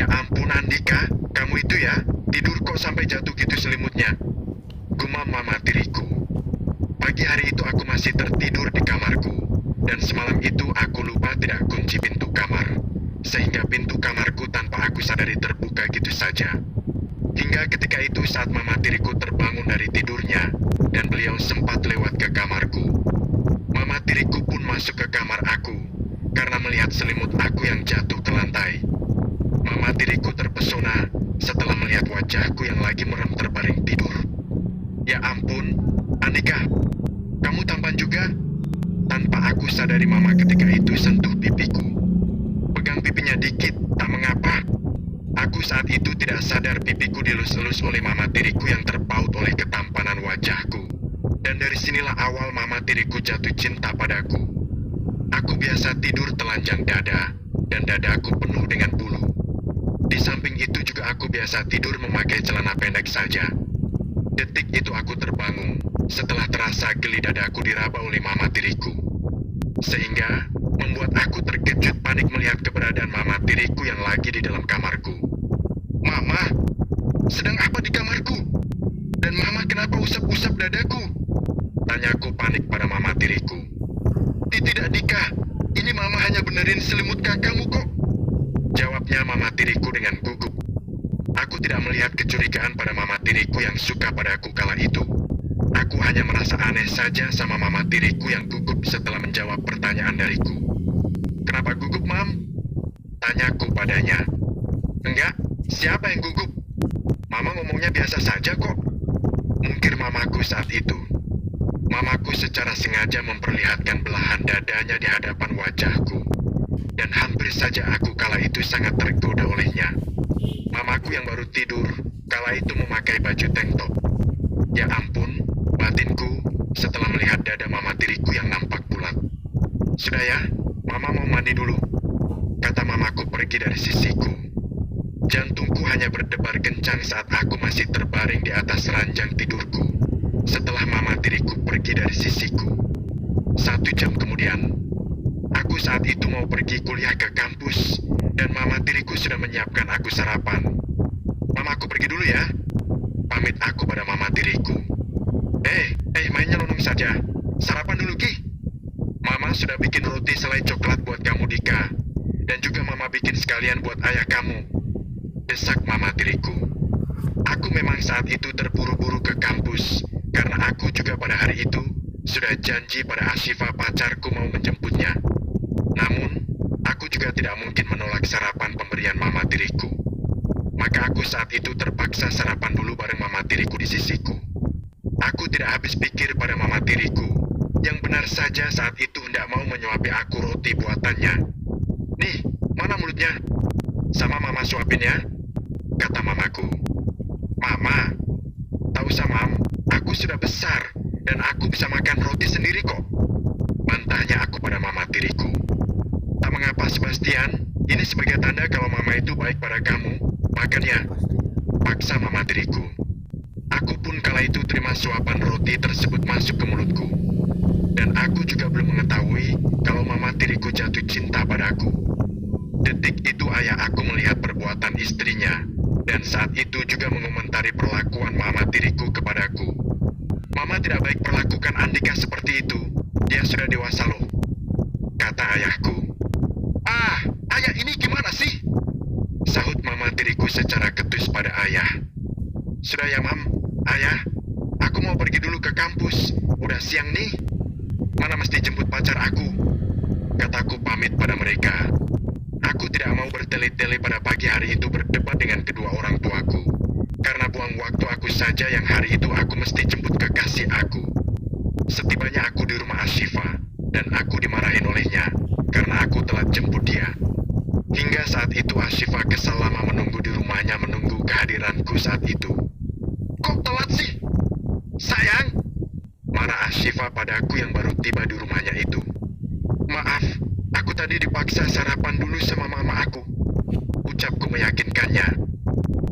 Ya ampun Andika, kamu itu ya, tidur kok sampai jatuh gitu selimutnya. Gumam mama tiriku. Pagi hari itu aku masih tertidur di kamarku. Dan semalam itu aku lupa tidak kunci pintu kamar. Sehingga pintu kamarku tanpa aku sadari terbuka gitu saja. Hingga ketika itu saat mama tiriku terbangun dari tidurnya. Dan beliau sempat lewat ke kamarku. Mama tiriku pun masuk ke kamar aku. Karena melihat selimut aku yang jatuh ke lantai. Mama tiriku terpesona setelah melihat wajahku yang lagi merem terbaring tidur. Ya ampun, Andika, kamu tampan juga? Tanpa aku sadari mama ketika itu sentuh pipiku. Pegang pipinya dikit, tak mengapa. Aku saat itu tidak sadar pipiku dilus-elus oleh mama tiriku yang terpaut oleh ketampanan wajahku. Dan dari sinilah awal mama tiriku jatuh cinta padaku. Aku biasa tidur telanjang dada, dan dadaku penuh dengan bulu. Di samping itu juga aku biasa tidur memakai celana pendek saja. Detik itu aku terbangun setelah terasa geli dadaku diraba oleh mama tiriku. Sehingga membuat aku terkejut panik melihat keberadaan mama tiriku yang lagi di dalam kamarku. Mama, sedang apa di kamarku? Dan mama kenapa usap-usap dadaku? Tanyaku panik pada mama tiriku. Tidak Dika, ini mama hanya benerin selimut kakakmu kok. Jawabnya mama tiriku dengan gugup. Aku tidak melihat kecurigaan pada mama tiriku yang suka padaku kala itu. Aku hanya merasa aneh saja sama mama tiriku yang gugup setelah menjawab pertanyaan dariku. Kenapa gugup, Mam? Tanyaku padanya. Enggak, siapa yang gugup? Mama ngomongnya biasa saja kok. Mungkir mamaku saat itu. Mamaku secara sengaja memperlihatkan belahan dadanya di hadapan wajahku. Dan hampir saja aku kala itu sangat tergoda olehnya. Mamaku yang baru tidur, kala itu memakai baju tank top. Ya ampun, batinku setelah melihat dada mama tiriku yang nampak bulat. Sudah ya, mama mau mandi dulu. Kata mamaku pergi dari sisiku. Jantungku hanya berdebar kencang saat aku masih terbaring di atas ranjang tidurku. Setelah mama tiriku pergi dari sisiku. 1 jam kemudian, aku saat itu mau pergi kuliah ke kampus, dan mama tiriku sudah menyiapkan aku sarapan. Mama, aku pergi dulu ya. Pamit aku pada mama tiriku. Mainnya nonong saja. Sarapan dulu, Ki. Mama sudah bikin roti selai coklat buat kamu, Dika. Dan juga mama bikin sekalian buat ayah kamu. Desak mama tiriku. Aku memang saat itu terburu-buru ke kampus, karena aku juga pada hari itu sudah janji pada Ashifa pacarku mau menjemputnya. Namun, aku juga tidak mungkin menolak sarapan pemberian mama tiriku. Maka aku saat itu terpaksa sarapan dulu bareng mama tiriku di sisiku. Aku tidak habis pikir pada mama tiriku, yang benar saja saat itu hendak mau menyuapi aku roti buatannya. Nih, mana mulutnya? Sama mama suapin ya, kata mamaku. Mama, tak usah mam, aku sudah besar, dan aku bisa makan roti sendiri kok. Bantahnya aku pada mama tiriku. Tak mengapa Sebastian, ini sebagai tanda kalau mama itu baik pada kamu. Makan ya, paksa mama tiriku. Aku pun kala itu terima suapan roti tersebut masuk ke mulutku. Dan aku juga belum mengetahui kalau mama tiriku jatuh cinta padaku. Detik itu ayah aku melihat perbuatan istrinya. Dan saat itu juga mengomentari perlakuan mama tiriku kepadaku. Mama tidak baik perlakukan Andika seperti itu. Dia sudah dewasa loh, kata ayahku. Ah, ayah ini gimana sih? Sahut mama tiriku secara ketus pada ayah. Sudah ya, Mam. Ayah, aku mau pergi dulu ke kampus. Udah siang nih. Mana mesti jemput pacar aku? Kataku pamit pada mereka. Aku tidak mau bertele-tele pada pagi hari itu berdebat dengan kedua orang tuaku. Karena buang waktu aku saja yang hari itu aku mesti jemput kekasih aku. Setibanya aku di rumah Ashifa, dan aku dimarahin olehnya karena aku telat jemput dia. Hingga saat itu Ashifa kesal lama menunggu di rumahnya menunggu kehadiranku saat itu. Kok telat sih? Sayang, marah Ashifa padaku yang baru tiba di rumahnya itu. Maaf, aku tadi dipaksa sarapan dulu sama mama aku. Ucapku meyakinkannya.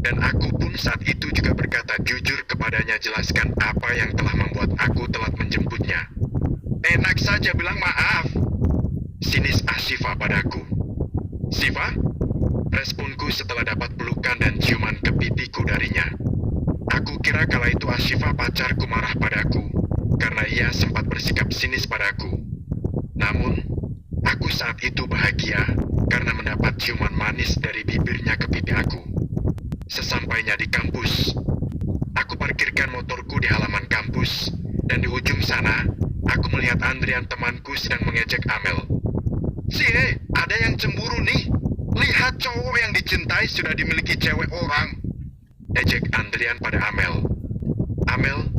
Dan aku pun saat itu juga berkata jujur kepadanya jelaskan apa yang telah membuat aku telat menjemputnya. Enak saja bilang maaf. Sinis Ashifa padaku. Siva, Responku setelah dapat pelukan dan ciuman ke pipiku darinya. Aku kira kala itu Ashifa pacarku marah padaku karena ia sempat bersikap sinis padaku. Namun, aku saat itu bahagia karena mendapat ciuman manis dari bibirnya ke pipi aku. Sesampainya di kampus, aku parkirkan motorku di halaman kampus dan di ujung sana, aku melihat Andrian temanku sedang mengejek Amel. "Cie, ada yang cemburu nih. Lihat cowok yang dicintai sudah dimiliki cewek orang," ejek Andrian pada Amel. Amel,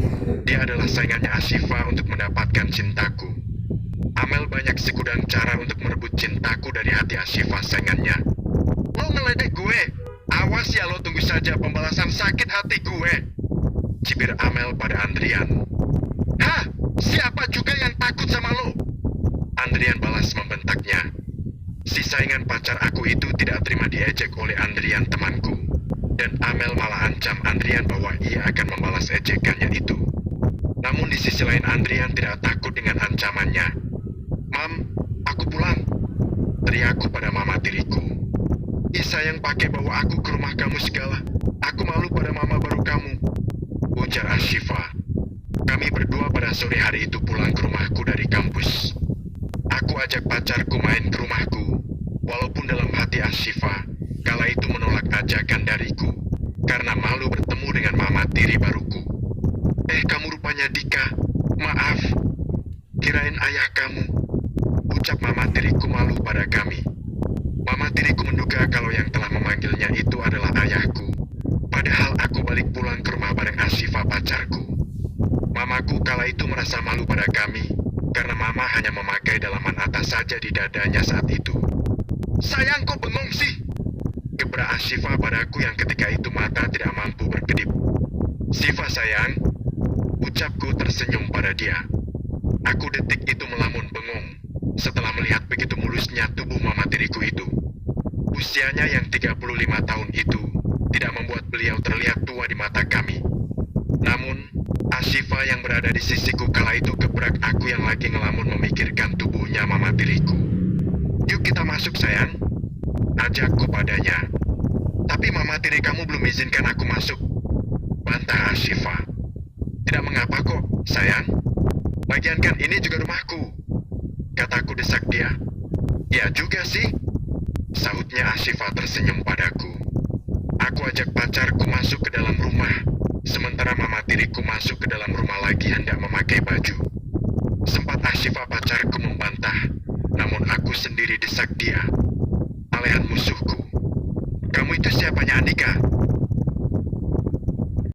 dia adalah saingannya Ashifa untuk mendapatkan cintaku. Amel banyak segudang cara untuk merebut cintaku dari hati Ashifa saingannya. "Lo ngeledek gue? Awas ya lo, tunggu saja pembalasan sakit hati gue," cibir Amel pada Andrian. "Hah? Siapa juga yang takut sama lo?" Andrian balas membentaknya. Si saingan pacar aku itu tidak terima diejek oleh Andrian temanku. Dan Amel malah ancam Andrian bahwa ia akan membalas ejekannya itu. Namun di sisi lain Andrian tidak takut dengan ancamannya. "Mam, aku pulang," teriakku pada mama tiriku. "Ih sayang, pakai bawa aku ke rumah kamu segala. Aku malu pada mama baru kamu," ujar Ashifa. Kami berdua pada sore hari itu pulang ke rumahku dari kampus. Aku ajak pacarku main ke rumahku, walaupun dalam hati Ashifa kala itu menolak ajakan dariku karena malu bertemu dengan mama tiri baruku. Kamu rupanya Dika. Maaf, kirain ayah kamu," ucap mama tiriku malu pada kami. Mama tiriku menduga kalau yang telah memanggilnya itu adalah ayahku, padahal aku balik pulang ke rumah bareng Ashifa pacarku. Mamaku kala itu merasa malu pada kami karena mama hanya memakai dalaman atas saja di dadanya saat itu. "Sayang, kok bengong sih?" gebrak Ashifa padaku yang ketika itu mata tidak mampu berkedip. "Shifa sayang," ucapku tersenyum pada dia. Aku detik itu melamun bengong setelah melihat begitu mulusnya tubuh mama tiriku itu. Usianya yang 35 tahun itu tidak membuat beliau terlihat tua di mata kami. Namun, Ashifa yang berada di sisiku kala itu gebrak aku yang lagi ngelamun memikirkan tubuhnya mama tiriku. "Yuk kita masuk sayang," ajakku padanya. "Tapi mama tiri kamu belum izinkan aku masuk," bantah Ashifa. "Tidak mengapa kok, sayang. Lagian kan ini juga rumahku," kataku desak dia. "Ya juga sih," sahutnya Ashifa tersenyum padaku. Aku ajak pacarku masuk ke dalam rumah, sementara mama tiriku masuk ke dalam rumah lagi hendak memakai baju. Sempat Ashifa pacarku membantah, namun aku sendiri desak dia. "Alehan musuhku. Kamu itu siapanya Andika?"